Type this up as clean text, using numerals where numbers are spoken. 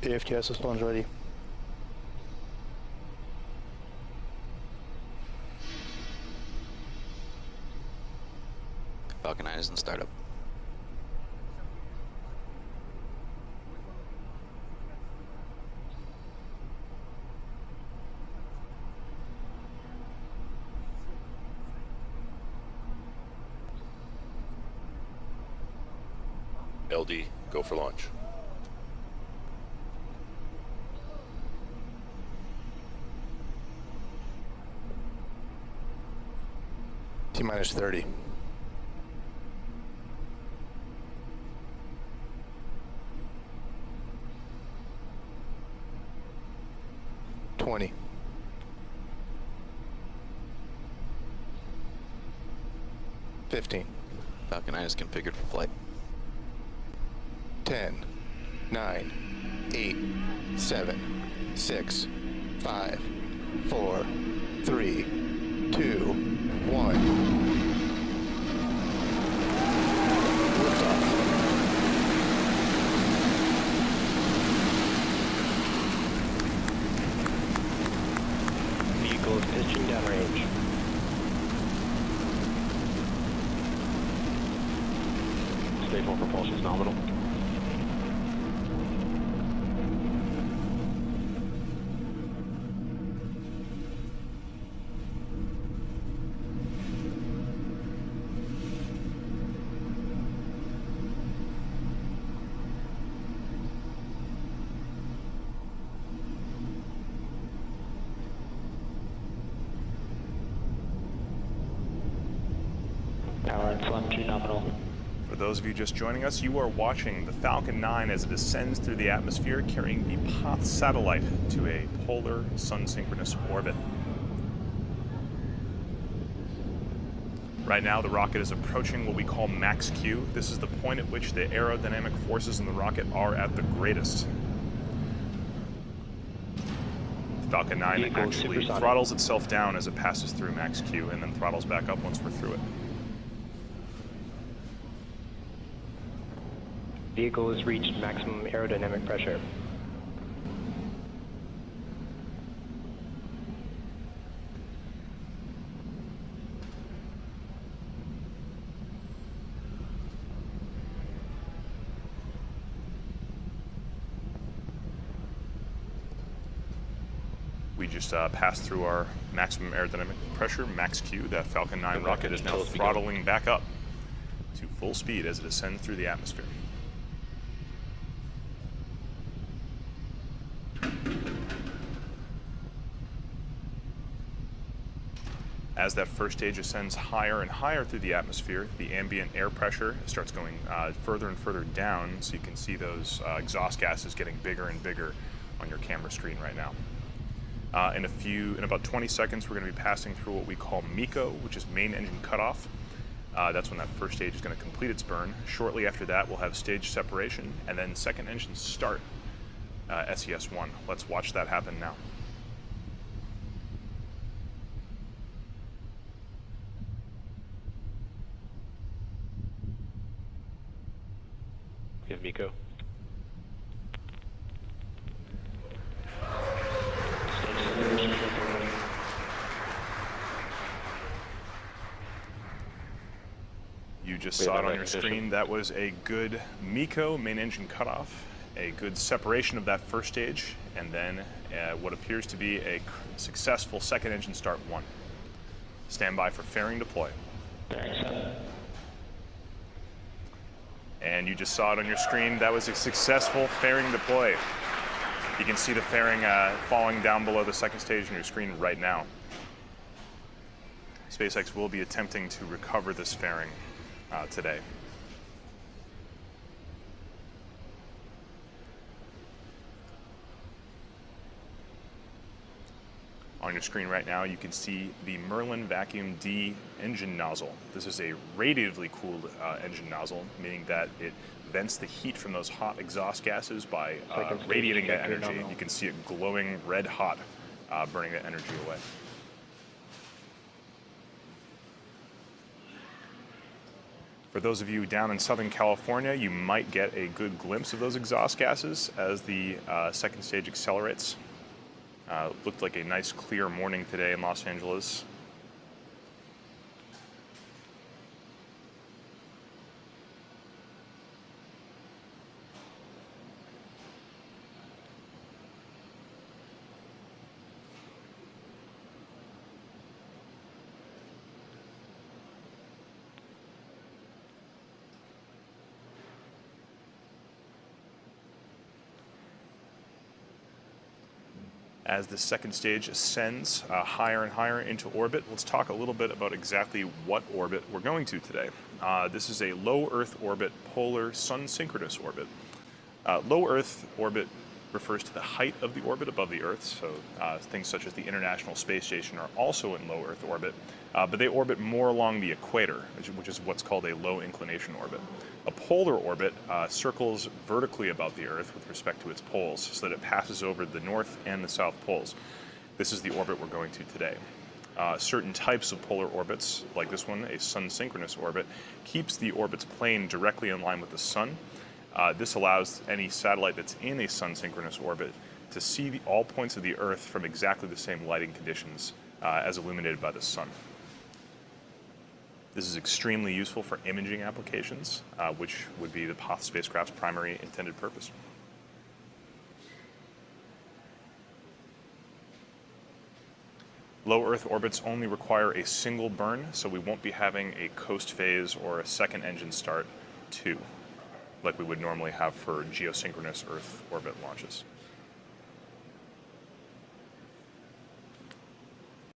AFTS response ready. Falcon 9 is in startup. LD, go for launch. T-minus 30. $20. 15. Falcon 9 is configured for flight. 10, 9, 8, 7, 6, 5, 4, 3, 2, 1. Liftoff. Vehicle is pitching downrange. Stage 1 propulsion is nominal. Power and telemetry nominal. For those of you just joining us, you are watching the Falcon 9 as it descends through the atmosphere carrying the POTH satellite to a polar sun-synchronous orbit. Right now, the rocket is approaching what we call max Q. This is the point at which the aerodynamic forces in the rocket are at the greatest. Falcon 9 actually throttles itself down as it passes through max Q and then throttles back up once we're through it. Vehicle has reached maximum aerodynamic pressure. We just passed through our maximum aerodynamic pressure, max Q. That Falcon 9 rocket is now throttling back up to full speed as it ascends through the atmosphere. As that first stage ascends higher and higher through the atmosphere, the ambient air pressure starts going further and further down, so you can see those exhaust gases getting bigger and bigger on your camera screen right now. In about 20 seconds, we're going to be passing through what we call MECO, which is main engine cutoff. That's when that first stage is going to complete its burn. Shortly after that, we'll have stage separation, and then second engine start, SES-1. Let's watch that happen now. We have MECO. You just saw it on your screen. That was a good MECO, main engine cutoff, a good separation of that first stage, and then what appears to be a successful second engine start 1. Stand by for fairing deploy. And you just saw it on your screen. That was a successful fairing deploy. You can see the fairing falling down below the second stage on your screen right now. SpaceX will be attempting to recover this fairing today. On your screen right now, you can see the Merlin Vacuum D engine nozzle. This is a radiatively cooled engine nozzle, meaning that it vents the heat from those hot exhaust gases by radiating that energy. You can see it glowing red hot, burning that energy away. For those of you down in Southern California, you might get a good glimpse of those exhaust gases as the second stage accelerates. Looked like a nice clear morning today in Los Angeles. As the second stage ascends higher and higher into orbit, let's talk a little bit about exactly what orbit we're going to today. This is a low Earth orbit polar sun-synchronous orbit. Low Earth orbit refers to the height of the orbit above the Earth, so things such as the International Space Station are also in low Earth orbit, but they orbit more along the equator, which is what's called a low inclination orbit. A polar orbit circles vertically about the Earth with respect to its poles, so that it passes over the north and the south poles. This is the orbit we're going to today. Certain types of polar orbits, like this one, a sun-synchronous orbit, keeps the orbit's plane directly in line with the sun. This allows any satellite that's in a sun-synchronous orbit to see all points of the Earth from exactly the same lighting conditions as illuminated by the sun. This is extremely useful for imaging applications, which would be the Hoth spacecraft's primary intended purpose. Low Earth orbits only require a single burn, so we won't be having a coast phase or a second engine start 2, like we would normally have for geosynchronous Earth orbit launches.